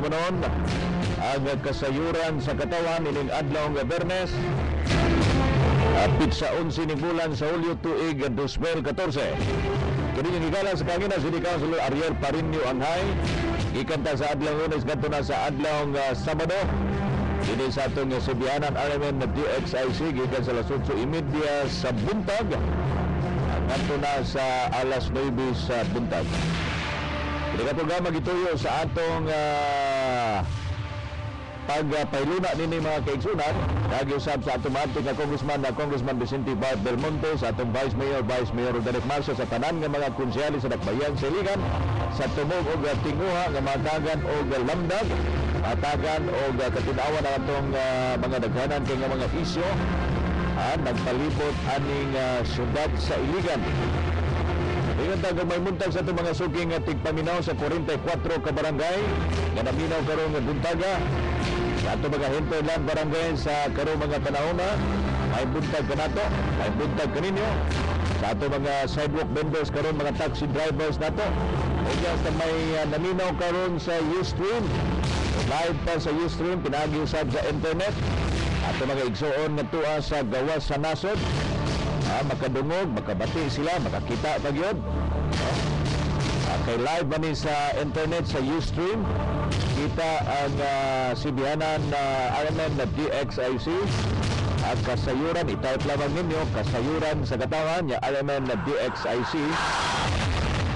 tumanon ang kasayuran sa katawan ining adlaw nga Bernes apit sa 11 ning bulan sa Hulyo tuig 2014. Kini yung higala sa kangina City Councilor Ariel Parinio Anghay ikanta sa adlaw Lunes ngadto na sa adlaw Sabado. Ini sa atong subianan RMN na DXIC gikan sa alas 8:30 sa buntag ngadto na sa alas 9 sa buntag. Kini ka programa gituyo sa atong pagpailuna nini mga kaigsunan nag-usab sa atong maantig na Congressman Vicente Bart Belmonte, sa atong Vice Mayor Roderick Marso, sa tanan nga mga konsyali sa Dakbayan sa Iligan, sa tumog o tinguha nga matagan o lamdag matagan o katinawan ang atong mga daghanan kay nga mga isyo nagpalibot aning syudad sa Iligan. Ingon tagang may muntag sa itong mga suking tigpaminaw sa 44 ka barangay nga naminaw karong buntaga sa itong mga hinterland barangay sa karong mga panahon may buntag ka nato, may buntag kaninyo sa itong mga sidewalk vendors karon, mga taxi drivers nato o sa may naminaw karon sa Ustream live pa sa Ustream pinag-iusab sa internet ato mga igsuon nga tuwa sa gawas sa nasod makadungog, makabati sila, makakita pag yun. Kay live ba ni sa internet sa Ustream kita ang sibihanan RMN na DXIC at kasayuran, itype lamang ninyo kasayuran sa katawan niya RMN na DXIC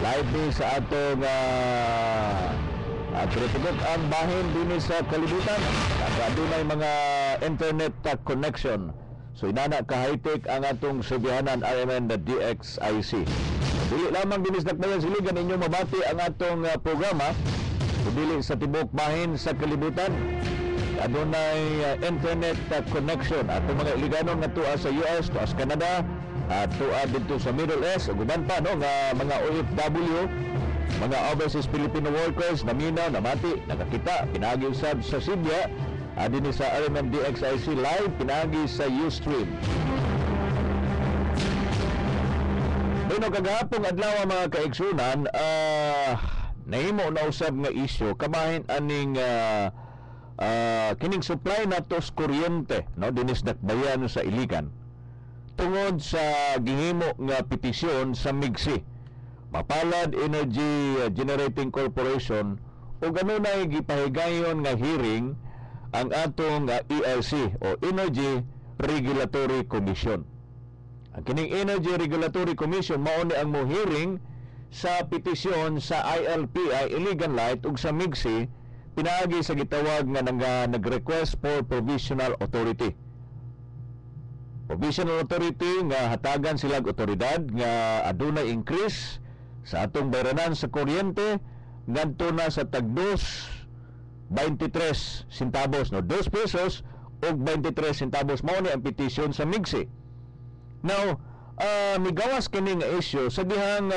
live ni sa atong pinatugog ang bahin din sa kalibutan nagkadunay mga internet connection. So inana ka high-tech ang atong subihanan RMN na DXIC. Dili lamang dinis Dakbayan sa Iligan inyong mabati ang atong programa dili sa tibok bahin sa kalibutan. Adunay internet connection atong mga Iliganon nga tuwa sa US, tuwa sa Canada, tuwa dito sa Middle East, guban pa no nga mga OFW, mga overseas Filipino workers naminaw, namati, nakakita, pinag-usab sa Sibya. Din sa RMN DXIC live pinagi sa Ustream. Dino kagahapong adlaw mga kaigsunan nahimo na usab nga isyu kabahin aning kining supply natos kuryente no dinis Dakbayan sa Iligan tungod sa gihimo nga petisyon sa MIGSI, Mapalad Energy Generating Corporation, o ganunay gipahigayon nga hearing ang atong ERC o Energy Regulatory Commission. Ang kining Energy Regulatory Commission mao ni ang mo-hearing sa petisyon sa ILPI, Iligan Light, ug sa MIGSI pinaagi sa gitawag nga nag-request for Provisional Authority. Provisional Authority nga hatagan silang otoridad nga adunay increase sa atong bayranan sa kuryente ngadto na sa tagdos 23 centavos no 2 pesos o 23 centavos mao ni ang petisyon sa MIGSI. Now migawas kini nga issue sa dihang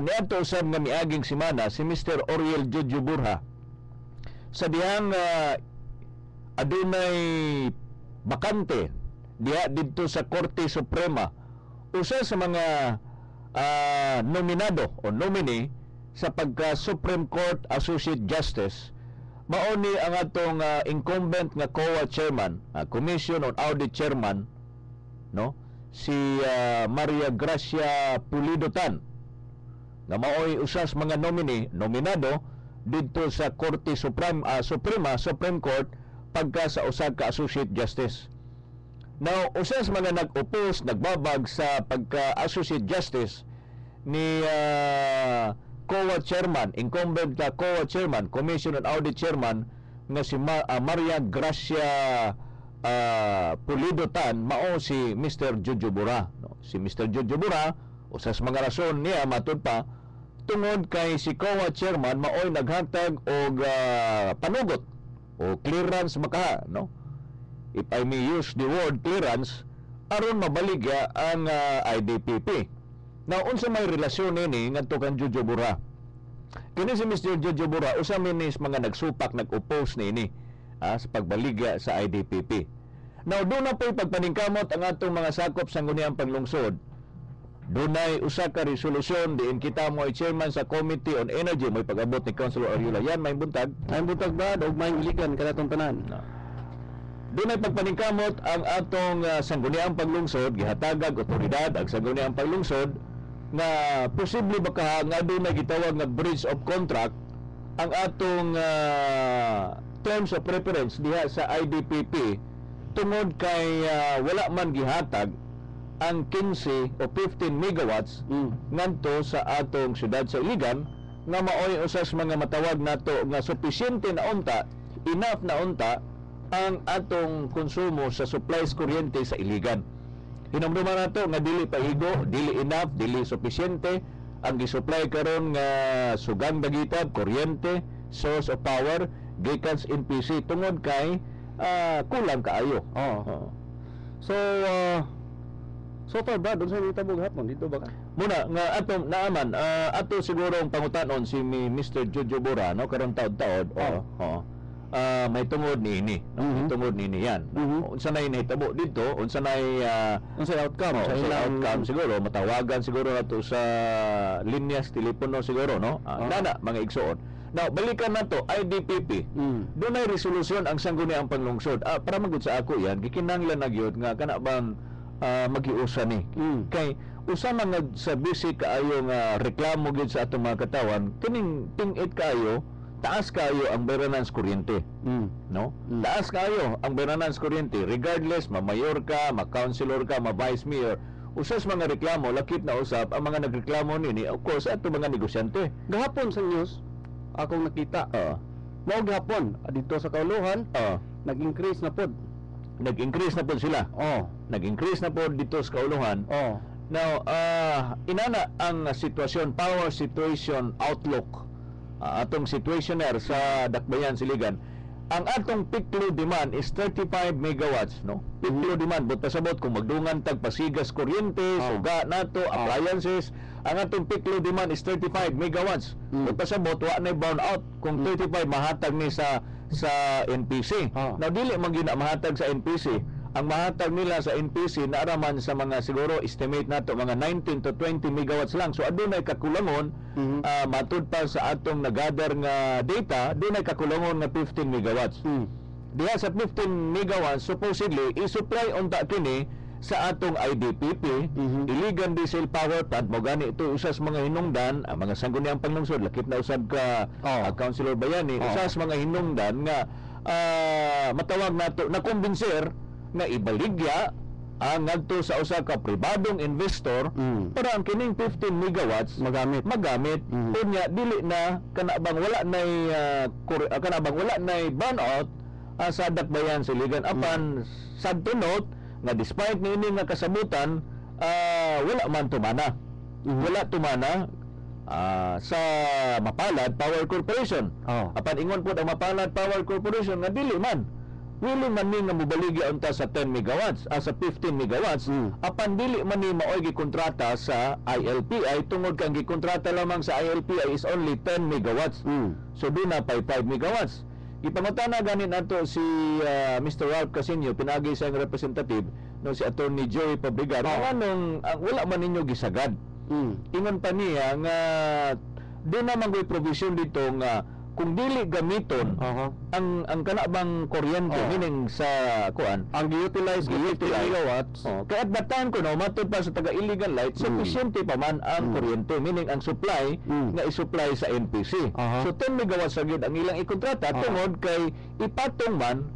niadto usab nga miaging semana si Mr. Oriel Jojo Burha sa dihang adunay bakante diha didto sa Korte Suprema usa sa mga nominado o nominee sa pagka Supreme Court Associate Justice mao ni ang atong incumbent nga COA chairman, Commission on Audit Chairman no si Maria Gracia Pulido Tan nga mao'y usas mga nominado didto sa Korte Supreme Court pagka sa usa ka Associate Justice. Now usas mga nag-oppose, nagbabag sa pagka Associate Justice ni COA Chairman, incumbent na COA Chairman, Commission on Audit Chairman nga si Maria Gracia Pulido Tan mao si Mr. Jojo Burha no? Si Mr. Jojo Burha usas mga rason niya matud pa tungod kay si COA Chairman mao'y naghatag og panugot o clearance makaha no, if I may use the word clearance aron mabaligya ang IDPP. Now, unsa may relasyon nini ngadto kan Jojo Burha? Kini si Mr. Jojo Burha usa minis mga nagsupak, nag-oppose nini sa pagbaligya sa IDPP. Now, doon na po'y pagpaningkamot ang atong mga sakop sa ngunihang panglungsod dunay usa ka resolusyon diin kita mo ay chairman sa Committee on Energy may pag-abot ni Councilor Ariola yan may buntag ba og may uligan kanatong tanan. dunay pagpaningkamot ang atong sangguniang paglungsod gihatagag otoridad ang sangguniang paglungsod nga posible baka nga dunay gitawag nga breach of contract ang atong terms of preference diha sa IDPP tungod kay wala man gihatag ang 15 o 15 megawatts ngadto sa atong syudad sa Iligan nga maoy usas mga matawag nato nga sufisyente na unta, enough na unta ang atong konsumo sa supplies kuryente sa Iligan. Hinumduman nato nga dili pahigo, dili enough, dili sufisyente ang gisupply karon nga sugang dagitad kuryente, source of power gikan sa NPC tungod kay kulang kaayo. So far ba doon sa itabog hapon dito ba ka? Muna nga ato naaman ato siguro ang pangutanon si Mr. Jojo Bora no karon taod-taod may tungod niini may tungod niini yan unsa nay nahitabo dito unsa nay outcome sa outcome siguro matawagan siguro nato sa linyas telepono siguro no nana mga igsuon. Now balikan nato IDPP dunay resolusyon ang sangguniang panglungsod para magud sa ako yan gikinahanglan na gyud nga kana bang magiusa ni kay usa man sa basic kaayo nga reklamo gid sa atong mga katawan kining ting-it kaayo taas kaayo ang maintenance kuryente no taas kaayo ang maintenance kuryente regardless ma-mayor ka ma-councilor ka ma-vice mayor usas mga reklamo lakip na usap ang mga nagreklamo nini of course ato mga negosyante gahapon sa news akong nakita mao gahapon dito sa Kauluhan nag-increase na pod sila nag-increase na po dito sa Kauluhan. Now, inana ang sitwasyon, power situation outlook, atong situationer sa Dakbayan, Siligan. Ang atong peak load demand is 35 megawatts, no? Peak load demand, but pasabot kung magdungan tag pasigas kuryente, suga nato, appliances, ang atong peak load demand is 35 megawatts. But pasabot, wa na bound out kung 35 mahatag ni sa NPC. Now, dili man gina mahatag sa NPC. Ang mahatag nila sa NPC naaraman sa mga siguro estimate nato mga 19 to 20 megawatts lang. So adunay kakulangon matud pa sa atong nagather nga data, dunay kakulangon nga 15 megawatts. Diha sa 15 megawatts supposedly i-supply unta kini sa atong IDPP, Iligan Diesel Power Plant mo gani ito usas mga hinungdan ang mga sangguniang panglungsod lakip na usab ka Councilor Bayani usas mga hinungdan nga matawag nato na kumbinser na ibaligya ang ngadto sa usa ka pribadong investor para ang kining 15 megawatts magamit unya dili na kanabang wala nay burnout sa Dakbayan Siligan apan sadtunot nga despite niini nga kasabutan wala man tumana sa Mapalad Power Corporation apan ingon po ang Mapalad Power Corporation nga dili man ni nga mobaligya unta sa 10 megawatts sa 15 megawatts apan dili man ni maoy gikontrata sa ILPI tungod kang gikontrata lamang sa ILPI is only 10 megawatts so doon na 5 megawatts. Ipangutana ganin nato si Mr. Ralph Casino pinagi sa representative no si Attorney Joey Pabrigar anong wala man ninyo gisagad ingon pa niya nga doon na mangoy provision dito nga kung dili gamiton ang kanabang kuryente meaning sa kuan ang gi-utilize megawatts kaya at batan ko no matud pa sa taga illegal light sufficiente pa man ang kuryente meaning ang supply nga i-supply sa NPC so 10 megawatts sa gyud ang ilang ikontrata tungod kay ipatong man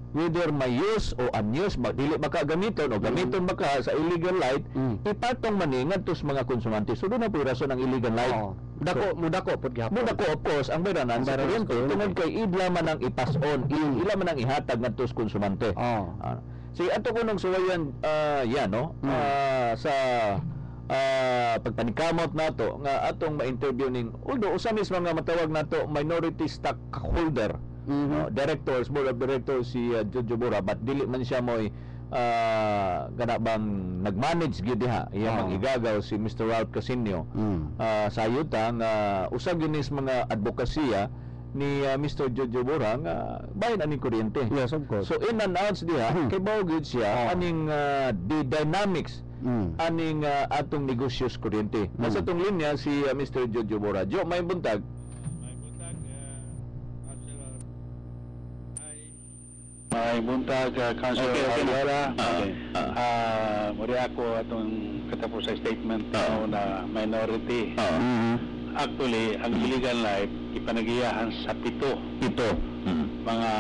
whether may use o unused dili baka gamiton o gamiton baka sa illegal light ipatong man ni ngadto sa mga konsumante so doon na po rason ang illegal light Mudako pod gihapon. Mudako of course ang bayranan sa kuryente tungod kay idla man ang ipas-on, ila man ang ihatag ngadto sa konsumante. Sige ato ko nung suwayan yan no sa pagpanikamot nato nga atong ma-interview ning although usa mis mga matawag nato minority stockholder directors, board of directors si Jojo Bora but dili man siya moy ganabang nag-manage gyud diha iyang igagaw si Mr. Ralph Casino sa yuta nga usag ginis mga advokasya ni Mr. Jojo Bora nga bayan aning kuryente. Yes, of course. So in and outs diha kay bao gyud siya aning the dynamics aning atong negosyos kuryente. Nasa tong linya si Mr. Jojo Bora. Jo, may buntag. May buntag, Councilor Alvara. Muli ako atong katapos sa statement na minority. Actually, ang illegal life, ipanagiyahan sa pito mga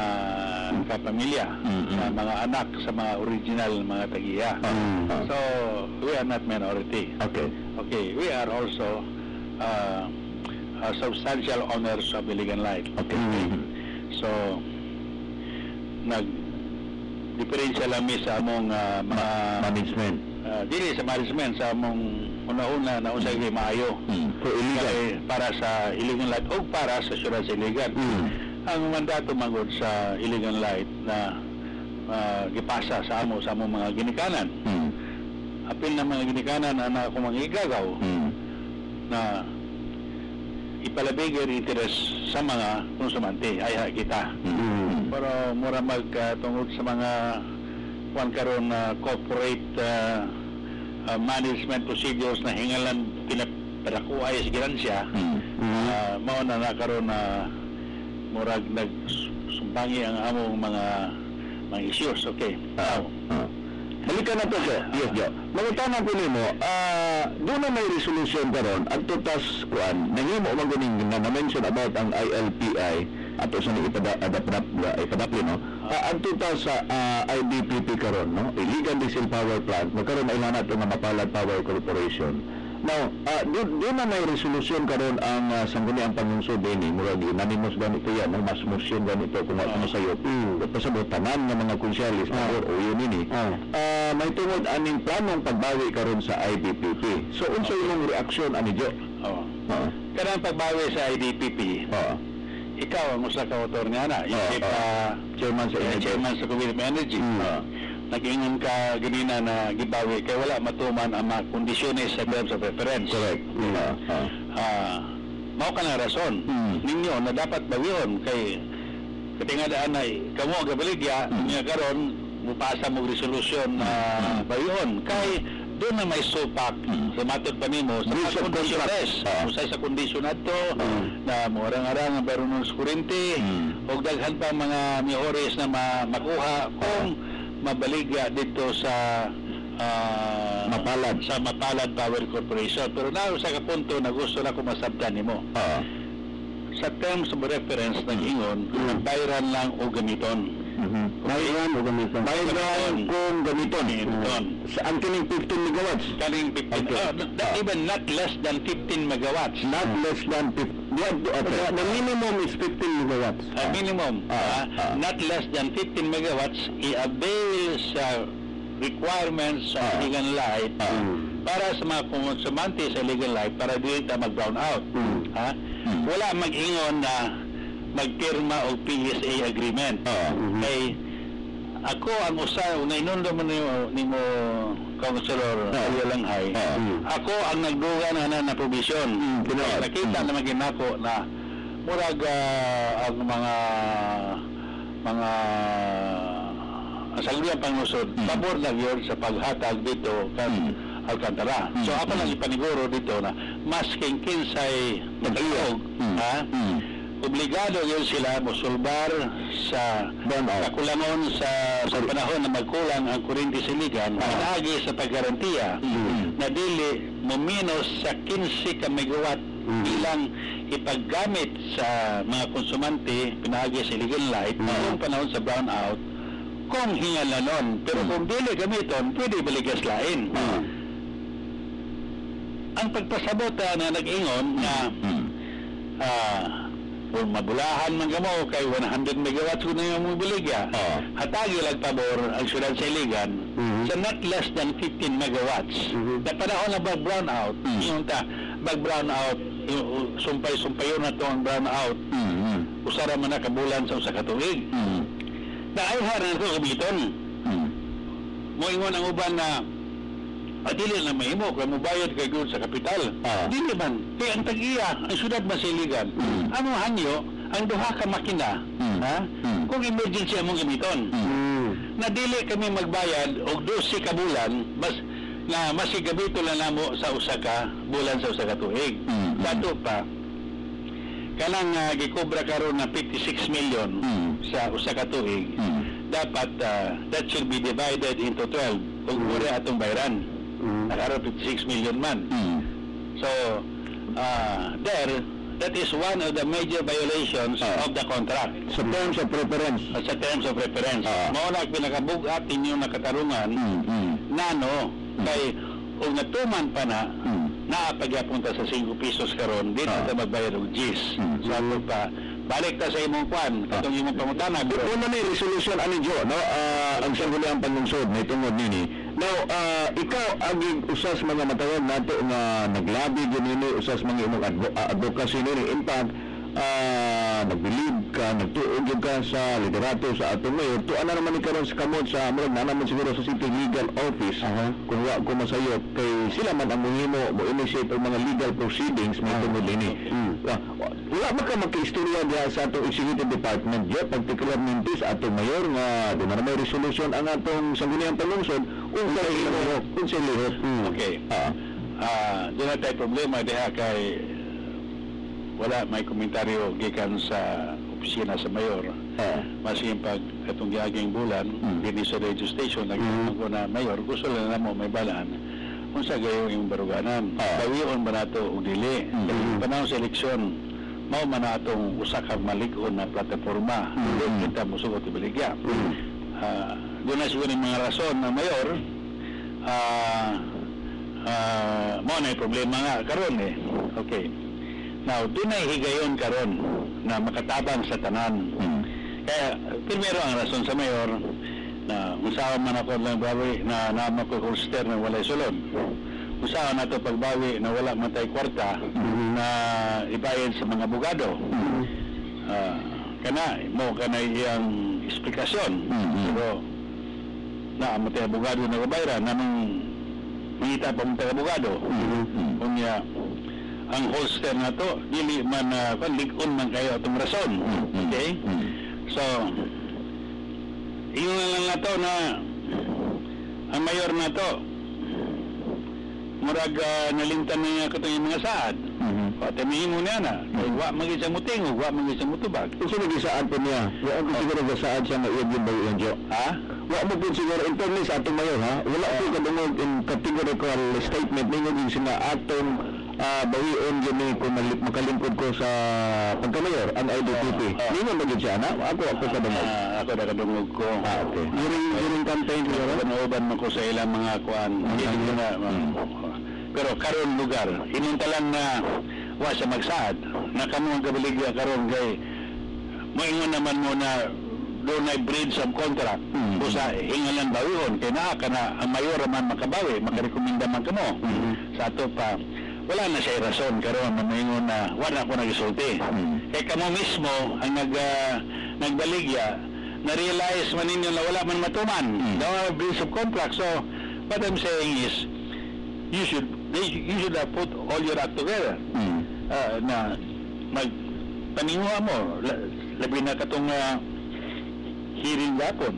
kapamilya, na mga anak sa mga original mga tagiya. So, we are not minority. Okay, we are also substantial owners of illegal life. So, nag-diferensya lang sa among mga Management. dili sa management sa among una-una na usay maayo para sa illegal light o para sa syudad sa illegal. Ang mandato magod sa illegal light na gipasa sa among mga ginikanan. Apil na mga ginikanan na ako mga igagaw na ipalabig ang interest sa mga konsumante ay kita. Pero mura magtungod sa mga kuan karon corporate management procedures na hingalan pinapadakuay sa ginansya, mao na nakaroon na murag nagsumbangi ang among mga issues. Okay. Halika na to, sir. Yes, Jo. Mangutangan ko nimo, doon na may resolution karon at tutas kuan, nangimo maguning na mention about ang ILPI ato sa ni ipadapli no. Ang tutas sa IDPP karon no, Iligan Diesel Power Plant, magkaroon na ilan nato nga Mapalad Power Corporation. Now, doon na may resolution karon ang sangguniang pangungsod din murag unanimous ganito yan, no? Mas motion ganito kung ano sa'yo. Pasabot tanan ng mga konsyalis o yun ini. May tungod aning planong pagbawi karon sa IDPP. So, unsa yung reaksyon ani Jo? Kanang pagbawi sa IDPP, ikaw ang usa ka autor nga na, chairman sa Committee on Energy. Nag-ingon ka ganina na gibawi kay wala matuman ang mga kondisyones sa terms of reference. Correct. Mao ka na rason ninyo na dapat bawihon kay katingadaan ay kamo gabaligya niya karon mupasa mo resolution na bawihon kay doon na may supak sa matod pa nimo sa mga kondisyones usay sa kondisyon nato na morang-arang ang barunon sa kuryente o daghan pa mga mihores na makuha kung mabaligya dito sa Mapalad Power Corporation. Pero na sa kapunto na gusto na ko masabtan nimo. Sa terms of reference ng ingon, bayran lang o gamiton. Bayran o gamiton. Bayran kung gamiton. Sa ang kining 15 megawatts. Kaning 15. Even not less than 15 megawatts. Not less than 15. The minimum is 15 megawatts. Minimum. Not less than 15 megawatts i-avail sa requirements sa illegal light para sa mga konsumante sa illegal light para dili ta mag-brown out. Wala mag-ingon na magpirma og PSA agreement. Kay ako ang usa na inundo mo nimo Councilor Langhay. Ako ang nagduga na provision. Nakita naman ginako na murag ang mga asaluyang pangusod pabor lang yun sa paghatag dito kan Alcantara. So ako lang ipaniguro dito na masking kinsay mataliog obligado yun sila mosulbar sa kakulangon sa panahon na magkulang ang kuryente sa iligan pinagi sa paggarantiya na dili mominos sa 15 ka megawatt bilang ipaggamit sa mga konsumante pinagi sa illegal light noong panahon sa brownout kung hingal na nun. Pero kung dili gamiton, pwede baligas lain. Ang pagpasabot na nag-ingon na kung mabulahan man gamo kay 100 megawatts kung na yung baligya, hatagi lang pabor ang syudad sa iligan sa not less than 15 megawatts. Na panahon na mag-brownout, yung mag-brownout, sumpay-sumpayon na ito ang brownout, usara man na kabulan sa usa ka tuig. Na ay haran ito kabiton. Moingon ang uban na dili na mahimo kay mobayad kay gud sa kapital. Dili man kay ang tag-iya ang syudad masiligan. Ano hanyo ang duha ka makina kung emergency among gamiton. Na dili kami magbayad og 12 ka bulan bas na masig gabito lang namo sa usa ka bulan sa usa ka tuig. Dato pa kanang gikobra karon na 56 million sa usa ka tuig. Dapat that should be divided into 12 kung mura atong bayran. Nakaroon 56 million man. So that is one of the major violations of the contract. Sa terms of reference. Sa terms of reference. Mao na pinakabugat ninyo nakatarungan nano kay kung natuman pa na naapagyapunta sa 5 pesos karon dito sa magbayad og GIS. So ato pa balik ta sa imong kwan katong imong pangutana pero una ni resolution ani Jo no ang sangguniang panlungsod may tungod nini. Now ikaw aging usas mga matawag nato nga naglabi ginini usas mga imong advocacy nini in fact nagbilib ka, nagtuog yun ka sa liderato sa atong mayor, tuan na naman ikaroon sa kamot sa murag na naman siguro sa City Legal Office, kung wa ko masayot, kay sila man ang muhimo mo initiate ang mga legal proceedings may tungod ini. Wala ba ka magka-istorya diya sa atong executive department diya, particularmente sa atong mayor nga di na may resolution ang atong sangguniang panlungsod, unsay lihok. Okay. Doon na tayo problema diha kay wala may komentaryo gikan sa opisina sa mayor. Masin pag katong giaging bulan, dini sa radio station nagtanong ko na mayor, gusto lang na mo may balaan kung sa gayo yung baruganan. Bawion ba nato o dili? Panahon sa eleksyon, mao man na atong usa ka malig-on na plataforma. Doon kita musugot ibaligya. Doon na siguro yung mga rason na mayor, mao na yung problema nga karon eh. Okay. Now, doon ay higayon karon na makatabang sa tanan. Kaya, primero ang rason sa mayor na usawa man ako lang bawi na naman ko holster na walay sulod. Usawa na ito pagbawi na wala matay kwarta na ibayad sa mga abogado. Kana, mo kana iyang eksplikasyon. Pero, na matay abogado na kabayran, nanong mangita pa matay abogado. Kunya, ang holster na to, dili man lig-on man kayo atong rason. Okay? So, iyon lang na to na ang mayor na to, murag nalimtan niya katong yung mga saad. Patamihin mo niya na. Wa maging sa mutingog, wa maging sa mutubag. Kung sino gisaan po niya, wa mo siguro gasaad siya nga iyon yung bayo yung Jo. Wa mo po siguro, in fairness sa atong mayor wala po kadungog in categorical statement ninyo din sila atong bawion yun kung makalingkod ko sa pagkamayor, ang IDPP. Ninyo magiging siya na? Ako kadungog. Ako na kadungog ko. Okay. During campaign siguro? Panooban mo ko sa ilang mga kuan. Hindi na. Pero karon lugar, inintalan na wa siya magsaad. Nakamong kabaligya karon kay moingon naman mo na doon ay breach of contract. Busa hingalan bawihon kay naa ka na ang mayor man makabawi, makarekomenda man kamo. Sa ato pa wala na siya rason karon mamingon na wala ko nagisulti. Kay kamo mismo ang nagbaligya na-realize man ninyo na wala man matuman. No breach of contract. So what I'm saying is you should have put all your act together. Na magpaninguha mo labi na katong hearing gapon.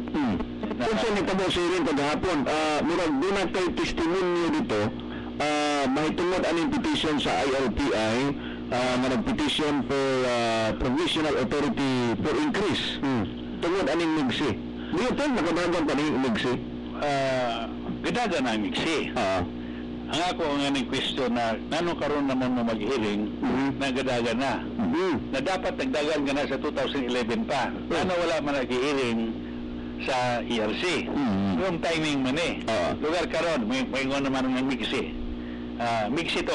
Kung saan nagtabo sa hearing kagahapon, murag doon na kayo testimonyo dito, mahitungod aning petition sa ILPI na nag-petition for provisional authority for increase. Tungod aning migsi. Di ito, nakabagan pa ning migsi? Gadagan ang migsi. Ang ako ang question na nano karon naman mo mag-hearing na gadagan na. Na dapat nagdagan ka na sa 2011 pa. Nano wala man nag-hearing sa ERC. Yung timing man eh. Lugar karon may naman ng migsi. Migsi to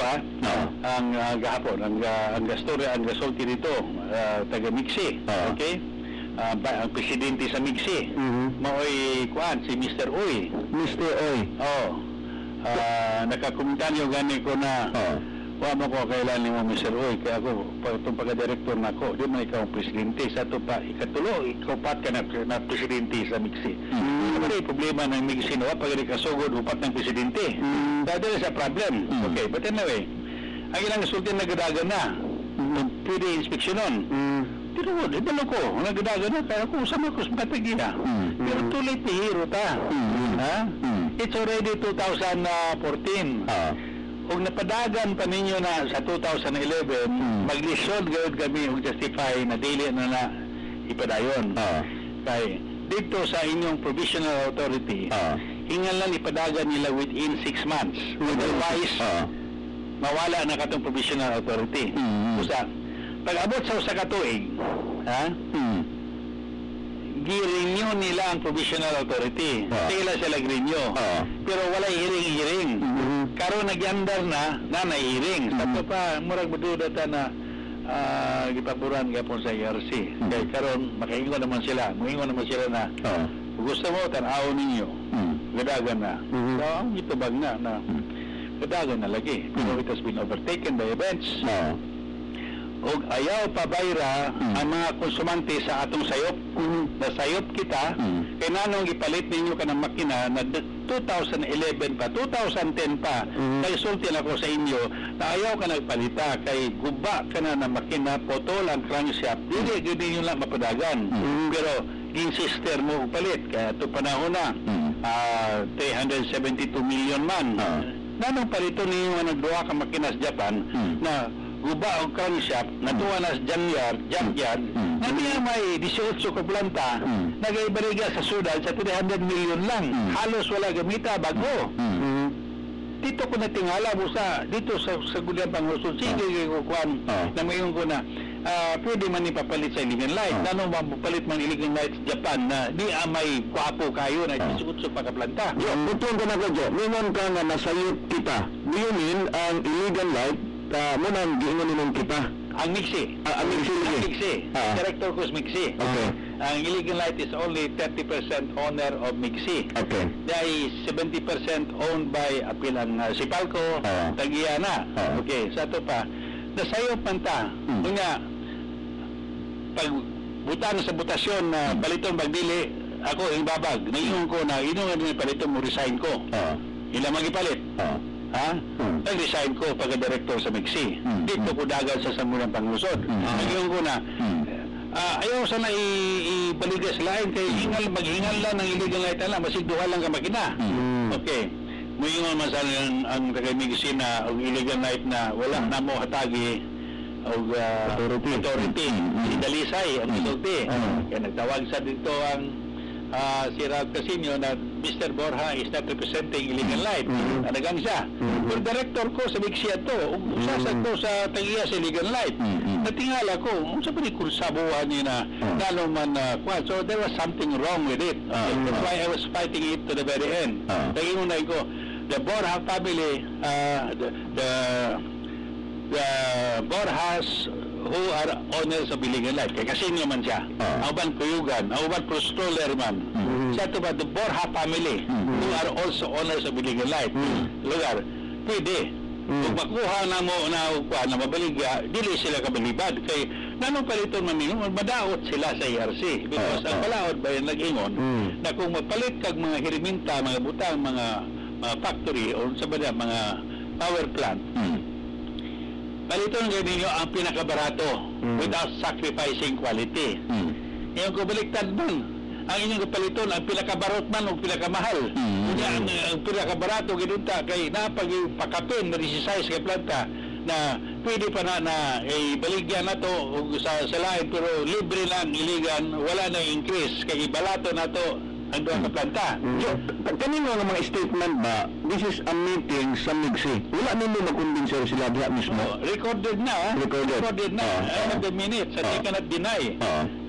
ang gahapon, ang gastorya, ang gasulti dito, taga migsi. Okay? Ang presidente sa migsi. Maoy kuan si Mr. Uy. Mr. Oy. Nakakomentaryo gani ko na wa mo ko kailan ni mo Mr. Uy kaya ako itong pagka-director na ako di man ikaw ang presidente sa ito pa ikatulo ikaw pat ka na presidente sa migsi. May problema ng migsi na wa pag kasugod upat ng presidente dahil sa problem. Okay, but anyway ang ilang sultan nagadagan na pwede inspeksyonon. Pero ibalo ko nagadagan na kaya kung sama ko sa matagiya pero too late to hero ta. It's already 2014. Kung napadagan pa ninyo na sa 2011, mag-lisod gawin kami og justify na dili na ipadayon. Kay dito sa inyong provisional authority, hingan lang ipadagan nila within 6 months. Otherwise, mawala na katong provisional authority. Usa, pag abot sa usa ka tuig, gi-renew nila ang provisional authority. Sila sila renew. Pero wala hiring-hiring. Karon nagyandar na naihiring. Sa pa murag mududa ta na gipaboran gyapon sa ERC. Kay karon makaingon naman sila. Moingon naman sila na gusto mo tan-aw ninyo. Gadagan na. So ang itubag na gadagan na lagi. Pero it has been overtaken by events. Og ayaw pabayra ang mga konsumante sa atong sayop. Nasayop kita, kay nanong ipalit ninyo ka ng makina na 2011 pa, 2010 pa, kay sulti na ko sa inyo na ayaw ka nagpalita, kay guba ka na ng makina, potol ang crankshaft, dili ninyo lang mapadagan. Pero insister mo upalit, kaya ito panahon na, 372 million man. Nanong palito ninyo nagduwa ka makina sa Japan, na guba o crankshaft, natuwa na sa junkyard, na niya may 18 ka planta, nag-ibariga sa sudan sa 300 million lang. Halos wala gamita, bago. Dito ko natingala mo dito sa Gulyang Panglusod, sige ko kuhan, na mayon ko na, pwede man ipapalit sa Iligan Light. Nanong mapapalit man Iligan Light sa Japan na di may kwapo kayo na 18 pa ka planta. Butong ka na ko, Jo. Mingon ka na nasayot kita. Do you mean ang Iligan Light, mo nang giingon ninong kita? Ang Mixi. Ang Mixi. Ang Mixi. Director ko is Mixi. Okay. Ang Iligan Light is only 30% owner of Mixi. Okay. Dahil 70% owned by apilang Sipalco, Tagiana. Okay, sa ito pa, nasayop man ta. Kunya, pag buta na sa butasyon na baliton bagdili, ako yung babag, naiyon ko na inungan din paliton mo resign ko. Ilang magipalit. Nag-resign ko pagka-director sa Mixi. Dito ko dagan sa Samunang Panglusod. Nag-iyon ko na, ayaw sana ibaliga sa lain kay maghingal lang ng illegal light lang, masigduhan lang ka makina. Okay. Muingon man sana ang taga-Mixi na ang illegal light na wala na mo hatagi og authority. Si Dalisay, ang isulti. Kaya nagtawag sa dito ang si Ralph Casino na Mr. Borja is not representing Iligan Light. Talagang siya. Pero director ko sa Mixi ito, usasag ko sa tagiya sa Iligan Light. Natingala ko, sa pa ni kursabuhan niya na lalo man so there was something wrong with it. That's why I was fighting it to the very end. Nagingunay ko, the Borja family, the Borjas who are owners of Iligan Light. Kaya kasi naman siya. Auban Kuyugan, auban Prostoller man. Siya ito ba, the Borja family who are also owners of Iligan Light. Lugar, pwede. Kung makuha na mo na mabaligya, dili sila kabalibad. Kaya nanong paliton mamingon, madaot sila sa ERC. Because ang balaod ba yan nag-ingon na kung mapalit kag mga hiriminta, mga butang, mga factory o sa bada, mga power plant, paliton ngayon ninyo ang pinakabarato without sacrificing quality. Yung kubaliktad man, ang inyong paliton ang pinakabarot man o pinakamahal. Kanya ang pinakabarato ginunta kay napagpakapin na 16 kay planta na pwede pa na ibaligyan na to sa lain pero libre lang iligan, wala na increase kay ibalato na to ang doon ka planta. Kanino nga mga statement ba, this is a meeting sa Mixi. Wala nimo makumbinser sila diha mismo? Recorded na. Recorded na. I have the minutes and I cannot deny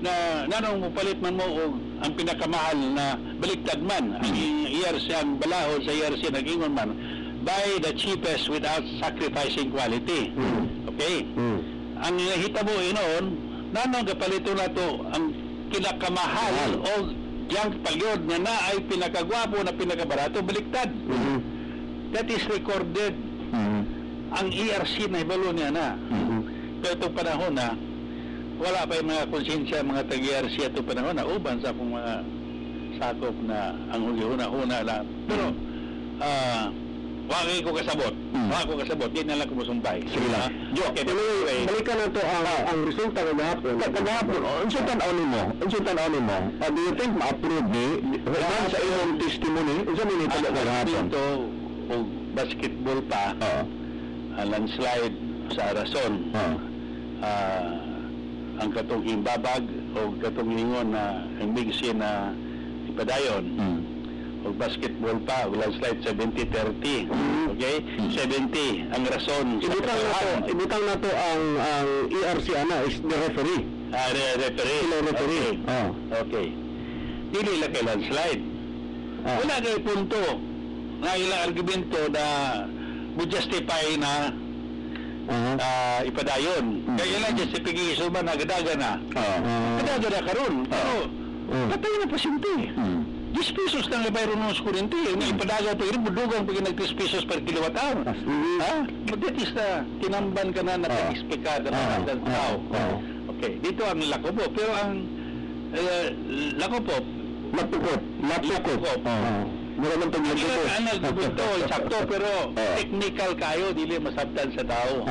na nanong mupalit man mo og ang pinakamahal na baliktad man ang ERC, ang balahod sa ERC nag-ingon man buy the cheapest without sacrificing quality. Okay? Ang hitabo inoon, nanong kapalito na to ang pinakamahal o yang palyod na ay pinakagwapo na pinakabarato, baliktad. That is recorded. Ang ERC na ibalo niya na. Pero itong panahon na, wala pa yung mga konsensya, mga tag-ERC itong panahon na uban sa akong mga sakop na ang huli-huna-huna lang. Pero, Wagi ko kasabot. Wagi ko kasabot. Di na lang kumusumpay. Sige lang. Jo, Okay, Balikan na to ang resulta kagahapon. Kagahapon, unsa tan-aw nimo? Unsa tan-aw nimo? Do you think ma-approve ni sa iyong testimony? Unsa man ito kagahapon? Ito, o basketball pa, landslide sa Arason. Ang katong himbabag o katong lingon na ang bigsi na ipadayon. O basketball pa, o landslide 70-30. Okay? 70 ang rason sa katotohanan. Ibutang na to ang ERC is the referee. Referee. Sila referee. Okay. Dili lang kay landslide. Wala kay punto na ilang argumento na mo-justify na ipadayon. Kaya ilang justification ba nagadaga na? Nagadaga na karon. Pero patay na pasyente. 10 pesos lang na bayro ng kurente. Yung ipadaga ito, budugang pag nag 10 pesos per kilowatt-hour. That is na, tinamban ka na, nag-expect ka na ng tao. Okay, dito ang Lacopo. Pero ang Lacopo, Lapukot. Maraming hindi taglapo. ka nagpunto, sakto, pero technical kayo, dili masabtan sa tao.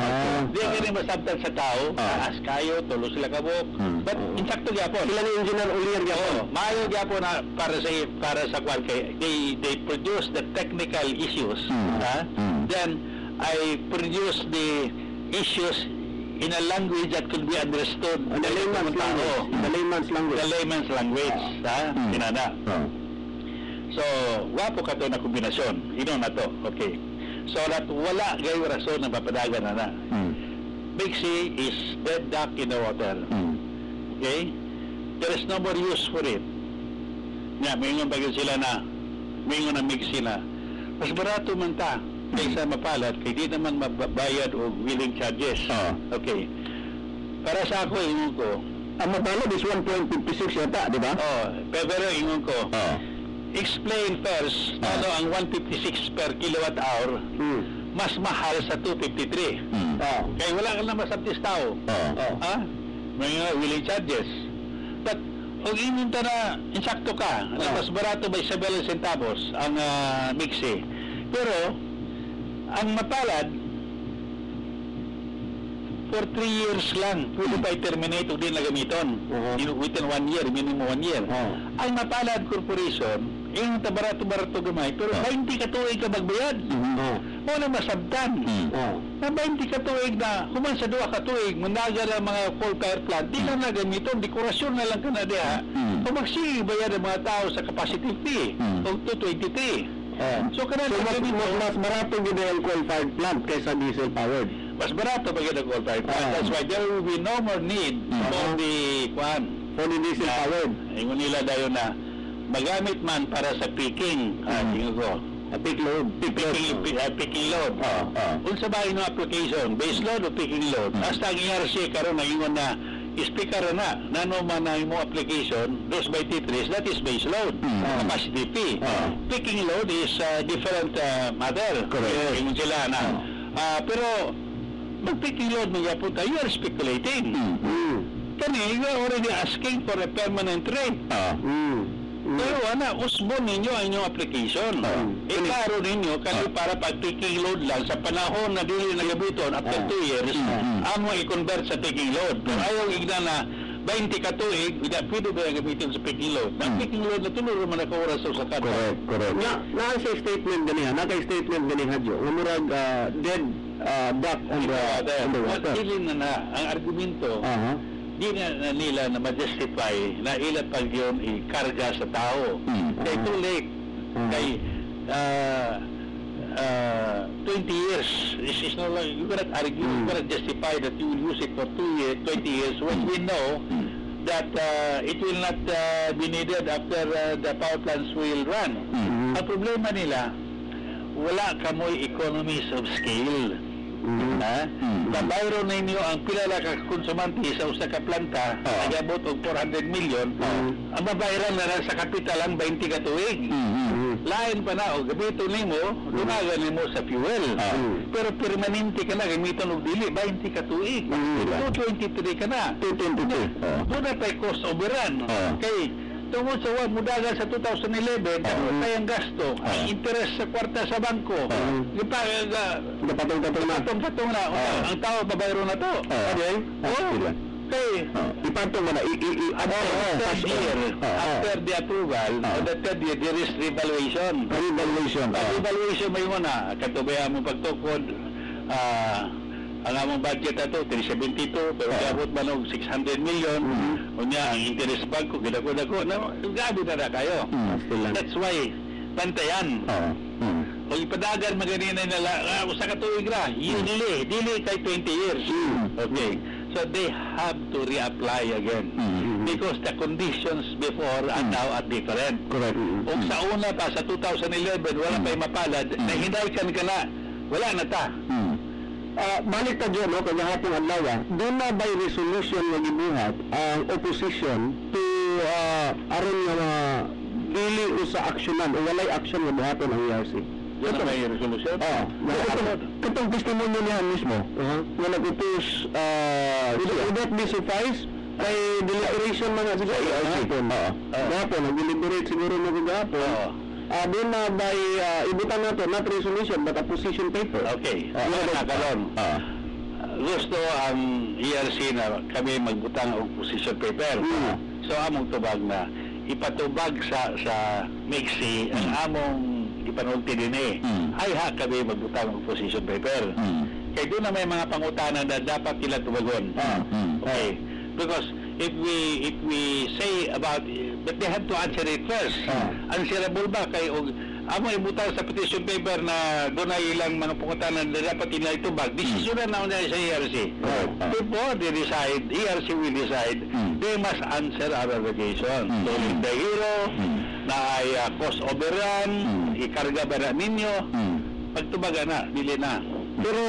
Di ka rin masabtan sa tao, taas kayo, tulo sila kabok. But, insakto gyapon. Sila ni Engineer Ulier gyapon. Maayo gyapon na para sa kwan kay they produce the technical issues. Then I produce the issues in a language that could be understood The layman's language. The layman's language. Kinana. So, wapo ka to na kombinasyon. Ino na to. Okay. So that wala gayo rason na papadagan na. Big C is dead duck in the water. Okay? There is no more use for it. Mayroon bagay sila na mayroon na Big C na mas barato man ta kaysa mapalat kay di naman mabayad o willing charges. Okay. Para sa ako, ingon ko, Ang mapalat is 1.56 yata, di ba? pero ingon ko, explain first ano ang 156 per kilowatt hour mas mahal sa 253. Kaya wala ka na masabtis tao. May willing charges. But kung ininta na insakto ka, na mas barato by 7 centavos ang mixi. Pero ang mapalad for 3 years lang pwede pa i-terminate o din na gamiton. Within 1 year, minimum 1 year. Ang Mapalad Corporation, yung barato-barato gamay, pero 20 katuig ka magbayad. Wala masabtan. Na 20 katuig na, kuman sa 2 katuig, mandaga ng mga coal fire plant, di lang na gamiton, dekorasyon na lang ka na diha. O magsibayad ng mga tao sa capacity fee, o 223. So mas barato gid ang coal-fired plant kaysa diesel-powered. Mas barato pag yung coal fired plant. That's why there will be no more need for the diesel-powered. Ingon nila dayon na magamit man para sa picking. Tingin ko. Peak load. Picking load. Unsa ba yung application? Base load o picking load? Hasta ang ERC karon nangingon na speaker na nano man na mo application those by T3 that is base load capacity fee. Picking load is different matter. Correct. Yung sila na pero mag-picking load mo yapon tayo, you are speculating. Kani, you are already asking for a permanent rate. Pero usbon ninyo ang inyong application. Klaro ninyo, kasi para pag-picking load lang, sa panahon na dili na gabiton, after 2 years, amo i-convert sa picking load. Pero ayaw igna na 20 katuig, pwede ba yung gamitin sa picking load? Ang picking load na tulog naman ako oras sa kata. Correct. Nasa statement ganihan, naka-statement ganihan hadyo. Umurag dead duck on the water. Dili na ang argumento, di na nila na ma-justify na ilan pag yun i-karga sa tao. Kaya too late. Kay 20 years is no longer, you cannot argue, you cannot justify that you will use it for 20 years when we know that it will not be needed after the power plants will run. Ang problema nila, wala kamoy economies of scale. Nabayro ninyo ang pila ka konsumante sa usa ka planta, nagabot og 400 million, ang mabayaran na lang sa kapital ang 20 ka tuig. Lain pa na, gamiton nimo, lumagan nimo sa fuel. Pero permanente ka na, gamiton og dili, 20 ka tuig. 223 ka na. 223. Doon na tayo cost overrun. Kay tungod sa wag mudagan sa 2011, ano tayong gasto, ang interest sa kwarta sa bangko, patong-patong na, ang tao babayro na to. Okay. Ipatong mo na, after the approval, the third year, there is revaluation. Revaluation may muna, katubayan mo pagtukod, ang among budget na to, 372, pero gabot man og 600 million, unya ang interest bangko, gidako-dako, gabi na kayo. That's why, pantayan. O ipadagan maganin na nila, usa ka tuig ra, yearly, dili kay 20 years. Okay. So they have to reapply again because the conditions before are now are different. Correct. Kung sa una pa, sa 2011, wala pa'y mapalad, nahinaykan ka na, wala na ta. Balik ta dyan, no, kanya hapong adlaw, doon na by resolution nga gibuhat ang opposition to aron nga dili sa aksyonan o walay aksyon nga buhaton ang ERC. Yun na may resolution? Katong testimonyo niya mismo, nga nag-utos, would that be suffice? Kay deliberation mga siguro, gapon, nag-deliberate siguro mga gapon. Doon na by, ibutan nato, not resolution, but a position paper. Okay. Nakalon. Gusto ang ERC na kami magbutang og position paper. So among tubag na ipatubag sa MIGSI ang among ipanulti din ay kami magbutang og position paper. Kaya doon na may mga pangutanan na dapat nila tubagon. Okay. Because if we say about, but they have to answer it first. Answerable ba kay amo ibutang sa petition paper na doon ay ilang mga pangutanan na dapat nila itubag, desisyonan na sa ERC. Before they decide, ERC will decide, they must answer our allegation. So in the hero, na ay cost overrun, ikarga ba na ninyo, pagtubaga na, dili na. Pero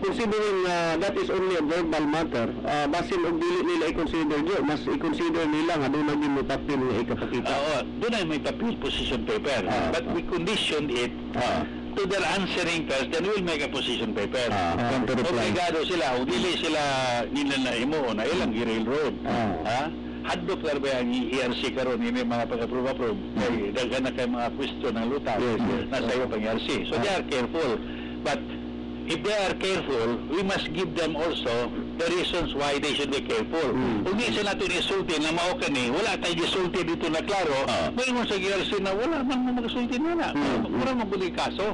considering that is only a verbal matter, basin og dili nila i-consider dyan, mas i-consider nila nga doon naging may papel nga ikapakita. Doon ay may papel position paper. But we conditioned it to their answering first, then we'll make a position paper. Obligado sila, o dili sila nila na imo, na ilang i-railroad. Hadlok na ba ang ERC karon ini mga pag-approve kay daghan na kay mga question ng lutang nasa iyo pang ERC. So they are careful. But if they are careful, we must give them also the reasons why they should be careful. Kung di sila natin isulti na mao kani, wala tayo isulti dito na klaro, may mo sa ERC na wala man mo mag-isulti na. Mura mo buli kaso.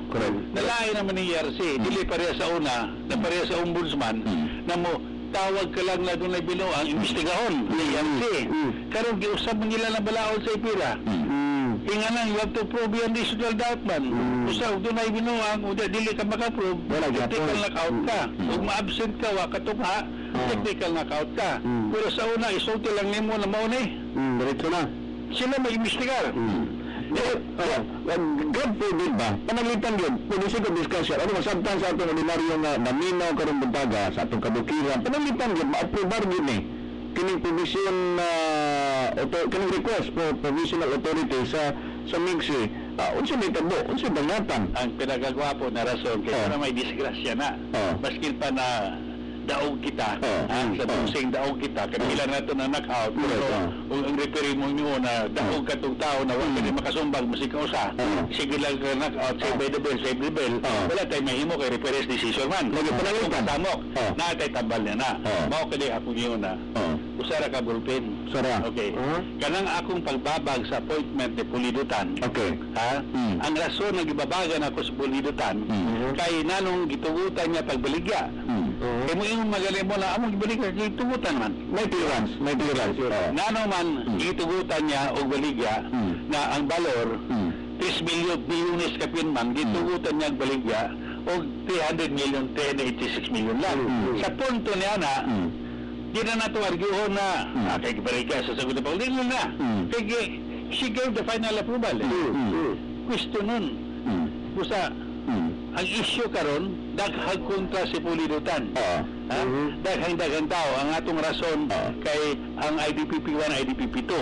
Nalain naman ni ERC, dili pareha sa una, na pareha sa ombudsman, na mo tawag ka lang na doon ay binuang investigahon ni ERC. Karon giusap mo nila na balaod sa ipira. Inganan, you have to prove yung digital doubt man. Usa, doon ay binuang, o dili ka makaprove, technical knockout ka. Kung ma-absent ka, wakatungha, technical knockout ka. Pero sa una, isulti lang nimo na mauna Diretso na. sila may investigar. God forbid ba? Panalitan yun, pwede siya discussion. Ano masabtan sa atong ordinaryo nga naminaw karong buntaga sa atong kabukiran. Panalitan yun, ma-approvar yun kining provision kining request for provisional authority sa MIGSI. Unsa may tabo, unsa bangatan. Ang pinagagwapo na rason kaya na may disgrasya na. Maski pa na daog kita, sa busing daog kita, kanila na ito na knockout, pero ang referee mo nyo na daog katong tao na wala rin makasumbag, masika usa, sige lang ka knockout, save by the bell, save the bell, wala tayo mahimo kay referee's decision man. Kung katamok, nakatay tambal niya na. Mao kadi ako nyo na, usara ka bulpin. Sara. Okay. Kanang akong pagbabag sa appointment ni Pulidutan. Okay. Ang rason na gibabagan ako sa Pulidutan, kay nanong gitugutan niya pagbaligya. Kaya mo yung magaling mo na, among gibaligya, gitugutan man. May clearance. Nanong man, gitugutan niya o baligya na ang balor, 3 bilyones kapin man, gitugutan niya ang baligya o 300 million, 386 million lang. Sa punto niya na, di na nato arguhon na kay gibaligya sa sagot na paulit na. Kaya she gave the final approval. Question nun. Busa, ang issue karon daghang kontra si Pulidutan. Daghang tao ang atong rason kay ang IDPP 1, IDPP 2.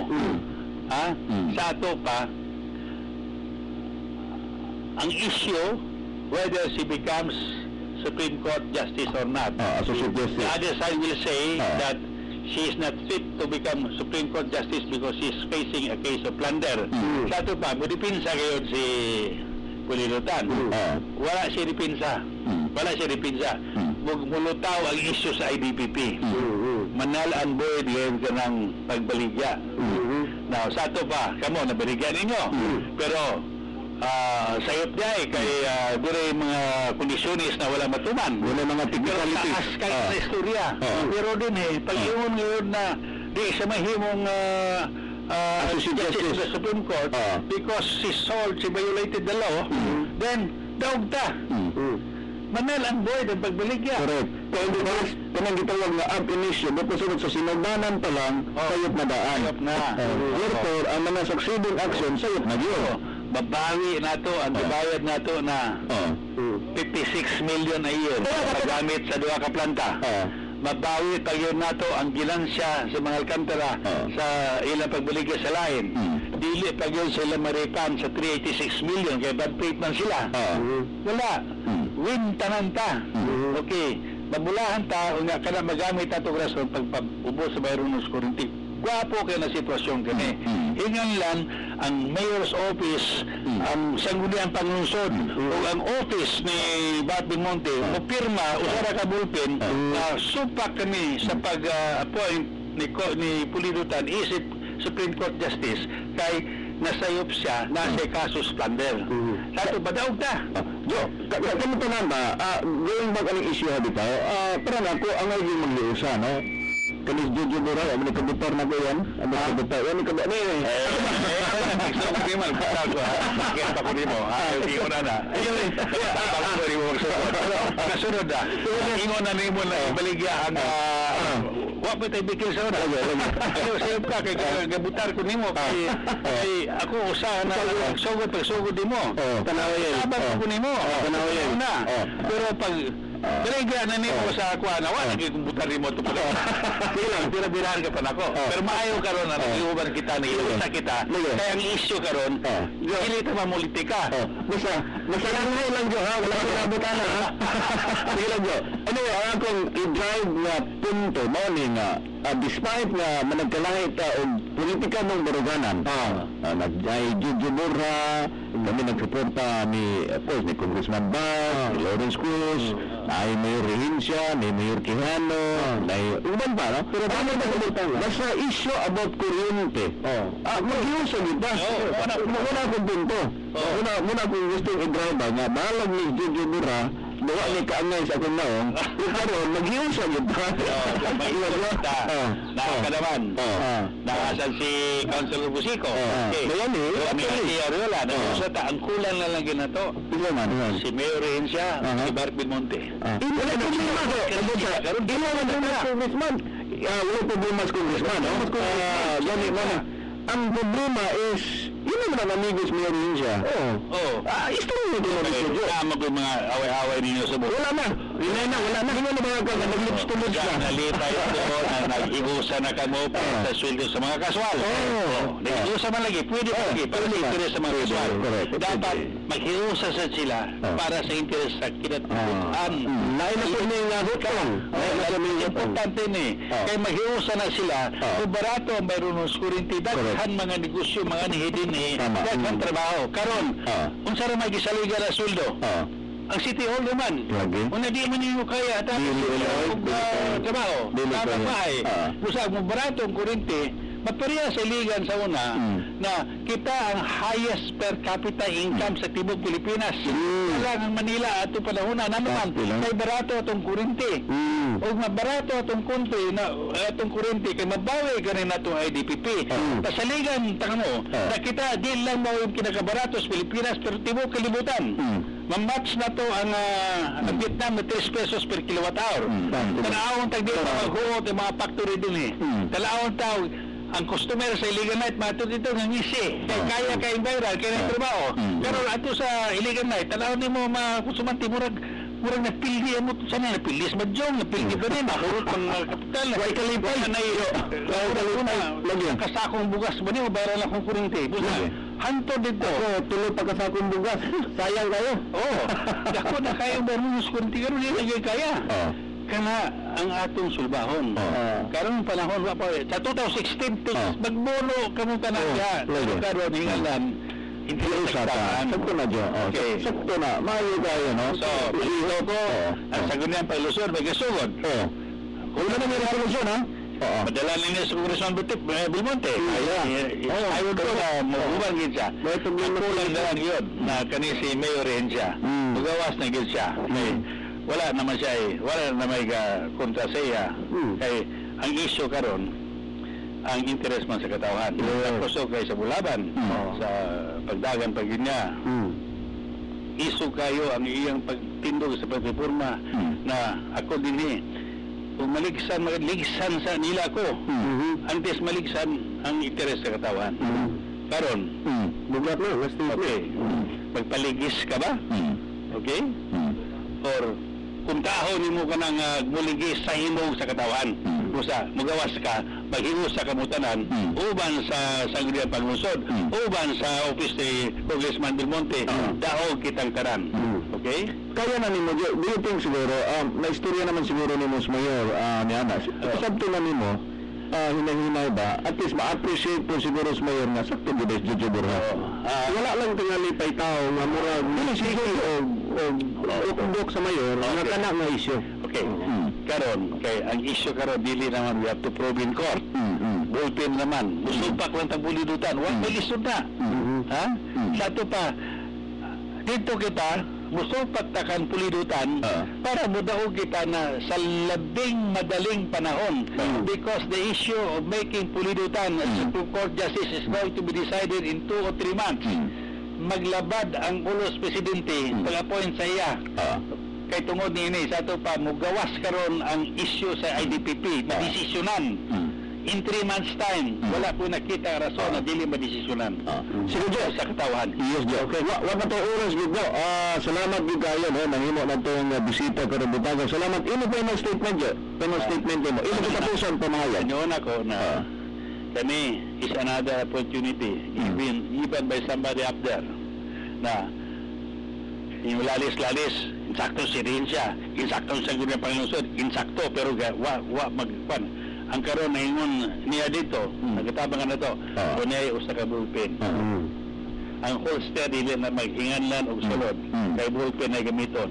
Sa ato pa ang issue whether she becomes Supreme Court Justice or not. Associate Justice. The other side will say that she is not fit to become Supreme Court Justice because she is facing a case of plunder. Sa ito pa, mudipinsa kayo si Pulirutan. Wala siya dipinsa. Wala siya dipinsa. Mulutaw ang issue sa IDPP. Manalaan boy diyan ka ng pagbaligya. Now, sa ito pa, kamo, nabaligyan ninyo. Pero, sayot niya kay dire mga kondisyonis na wala matuman. Wala mga technicalities. Pero taas kayo sa istorya. Pero din pag-iwan ngayon na di sa mahimong Justice sa Supreme Court because she sold, she violated the law, then daog ta. Manal ang void ang pagbaligya. Correct. Kaya gitawag na ab initio, kasunod sa sinugdanan pa lang, sayop na daan. Sayop na. Therefore, ang mga succeeding action, sayop na yun. Babawi nato ang bayad nato na 56 million a year paggamit sa duha ka planta. Mabawi pa yun nato ang ginansya sa mga alkantara sa ilang pagbaligya sa lain. Dili pa yun sila maripan sa 386 million kaya bad faith man sila. Wala. Win tananta. Okay. Mabulahan ta o nga kada magamit nato rason pagpaubos sa bayron ng kuryente. Gwapo kayo na sitwasyon kami. Ingan lang ang mayor's office, ang sangguniang panglungsod, o ang office ni Bat Belmonte, mupirma, usara ka bulpin, na supak kami sa pag-appoint ni Pulirutan, isip Supreme Court Justice, kay nasayop siya, nasa kaso plunder. Sato ba daog ta? Jo, kamo tanan ba, going back ang issue habitaw, parang ako ang naging magliusa, no? Kanis Jojo Boray, ang nakabutar na ko yan. Ang nakabutar, yan nakabutar. Gusto ko di man, butar ko ha. Kaya pa ko di mo, ha? Hindi ko na na. Tapos ko di mo magsusunod. Kasunod na. Ingon na ni mo na ibaligya ang... Wap ba tayo bikil sa una? Ayaw sayop ka, kaya gabutar ko ni mo. Kasi ako usahan na pagsugod di mo. Tanawa yan. Sabat ko ni mo. Tanawa yan. Pero pag... Baligya na niyo sa kuha na wala nagkukumputar ni mo ito pala. Sige lang, birahan ka pa na ako. Pero maayaw ka ron na nag-iuban kita na iusa kita. Kaya ang issue ka ron, hindi ito mamulitika. Masalanay lang Jo, ha? Wala ko nabutan na, ha? Sige lang Jo. Anyway, ang akong i-drive na punto, morning nga, despite nga managkalangit o politika mong baruganan, nag-jujubura, kami nagsuporta ni Congressman Bas, ni Lawrence Cruz, ay Mayor Rehincia, ni Mayor Quijano, uban pa, no? Pero basta issue about kuryente. Mag-iuso kita. Muna akong punto. Muna akong gustong i-drive nga, balag ni jujubura, bawa ni kaangay sa akong naong, pero mag-iuso kita. Nakakalaman. Nakasan si Councilor Busico. Ngayon Kami si Ariola. Ang kulang na lang ginato. Si Mayor Rehincia, si Bart Belmonte. Wala problema ko. Congressman. Wala problema sa Congressman. Ang problema is, yun naman ang amigos Mayor Rehincia. Istorya mo din ang video. Tama ko mga away-away ninyo sa buhay. Wala na. Wala na. Hindi na mga kanya. Nag-lips-to-lips na. Nalita ito na nag-iusa na kamo para sa sweldo sa mga kaswal. Nag-iusa man lagi. Pwede pa lagi. Para sa interes sa mga kaswal. Dapat mag-iusa sa sila para sa interes sa kinatubuan. Lain na po niya yung nagot ka lang. Importante ni. Kaya mag-iusa na sila. Kung barato ang mayroon ng kurinti, daghan mga negosyo, mga nihidin daghan trabaho. Karon, unsa ra may gisaliga na sweldo? Ang City Hall naman. Una di man niyo kaya tapos trabaho. Dapat maay. Busag mo barato ang kuryente, magpareha sa iligan sa una na kita ang highest per capita income sa tibok Pilipinas. Lang ang Manila ato panahon na naman kay barato atong kuryente. O mabarato atong kuryente kay mabawi ganin natong IDPP. Pasaligan tanga mo, na kita di lang mao yung kinakabarato sa Pilipinas pero tibok kalibutan. Mamatch na to ang Vietnam na 3 pesos per kilowatt hour. Tanawon tag di maghuot ang mga factory din Talawon tawag ang customer sa Iligan Night matod dito ng ngisi kaya viral kaya nagtrabaho pero ato sa Iligan Night tanaw nimo makusumanti murag napildi mo sana napildi sa Madjong napildi ba rin makurot pang kapital way kalipay lagi kasakong bugas ba niyo bayaran akong kuryente hanto dito tuloy pagkasakong bugas sayang kayo dako na kayo ba mo kuryente karon hindi kaya kana ang atong sulbahon. Karon panahon wa pa sa 2016 magbono kamo kana diha. Karon hingalan hindi usapan. Sakto na dyan. Okay. Sakto na. Maayo tayo, no? So, iho ko, ang sagunan pa ilusyon, may kasugod. Una na may resolusyon, ha? Padala nila sa Congressman Belmonte. Ayaw ko na mahuban gid siya. Kulang na yun na kani si Mayor rin siya. Magawas na gid siya. Wala naman siya wala na may kontra siya. Kay ang issue karon ang interest man sa katawhan. Tapos kay sa Bulaban, sa pagdagan pagginya. Isu kayo ang iyang pagtindog sa pagreforma na ako dinhi kung maligsan sa nila ko. Antes maligsan ang interes sa katawan. Karon, Bugat na, last okay. Magpaligis ka ba? Okay? Or kung taho nimo ka nang muligis sa himog sa katawan, kusa mugawas ka maghimo sa kamutanan uban sa Sangguniang Paglusod, uban sa office ni Congressman Belmonte, daog kitang karan. Okay? Kaya na nimo, do you think siguro, na istorya naman siguro ni Ms. Mayor, ni Ana, sabto na nimo, hinay-hinay ba, at least ma-appreciate po siguro sa Mayor nga, sakto gid is Jojo Borja. Wala lang tingali pay tao nga mura sige o ukdok sa Mayor nga kana nga isyu. Okay. Karon, kay ang issue karon dili naman we have to prove in court. Bullpen naman. Musupak lang tang bulidutan. Wa may lisod na. Ha? Sa to pa dito kita musupak takan pulidutan para mudaog kita na sa labing madaling panahon because the issue of making pulidutan as Supreme Court Justice is going to be decided in 2 or 3 months. Maglabad ang ulos presidente pag-appoint sa iya. Kay tungod niini sa to pa mugawas karon ang issue sa IDPP madesisyonan in 3 months time wala po nakita rason na dili madesisyonan Sige, Jo. sa katawhan. Yes, Jo. Okay, wa pa to oras gid, Jo. Salamat gid kayo, no, nahimo na tong bisita karon butagan. Salamat. Ino pa yung statement, Jo. Pero statement mo. Ino katapusan pamahayag. Inyon ako na kani is another opportunity given by somebody up there na yung lalis-lalis insakto si Rinsya, insakto sa Sangguniang Panglusod, insakto pero wa magpan ang karon na ingon niya dito nagatabangan na to kunay usa ka bullpen ang holster dili na maghinganlan og sulod kay bullpen na gamiton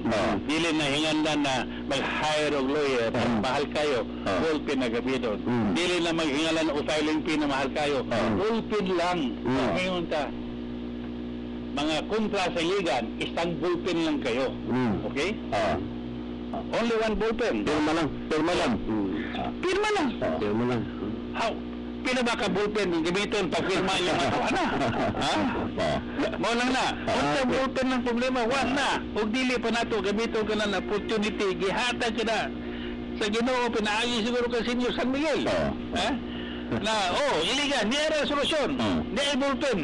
dili na hinganlan na mag-hire og lawyer mahal kayo bullpen na gamiton dili na maghinganlan og filing fee na mahal kayo bullpen lang ngayon ta mga kontra sa ligan, isang bullpen lang kayo. Okay? Only one bullpen. Pirma lang. Pirma lang. Pirma lang. How? Pila ba ka bullpen yung gamiton pag pirma niyo na? Ha? Mo lang na. Unsa bullpen ng problema? Wa na. Og dili pa nato gamiton ka na opportunity gihatag ka na sa Ginoo pinaagi siguro ka Senior San Miguel. Ha? Na iligan, niya solusyon. Niya bullpen.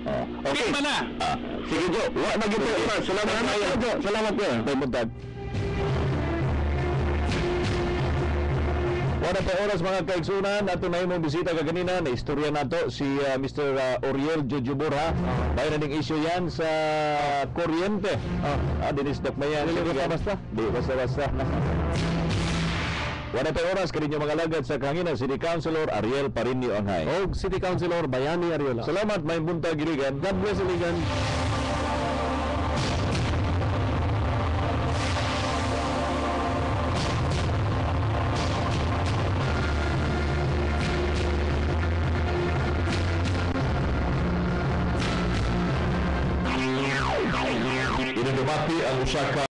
Okay. Pirma na. Sige, Jo. Wa na gid pa. Salamat kayo, Jo. Salamat kayo. Kay Muntag. Wala pa oras mga kaigsunan. Ato na imong bisita kaganina na istorya nato si Mr. Oriel Jojo Borja. Bayan na ning issue yan sa kuryente. Dinis Dakmayan. Dili basta. Di basta-basta. Wala pa oras kaninyo mga lagad sa kanginan City Councilor Ariel Parinio Anghay. Og City Councilor Bayani Ariola. Salamat may buntag giligan. God bless Iligan. Inumati ang usa ka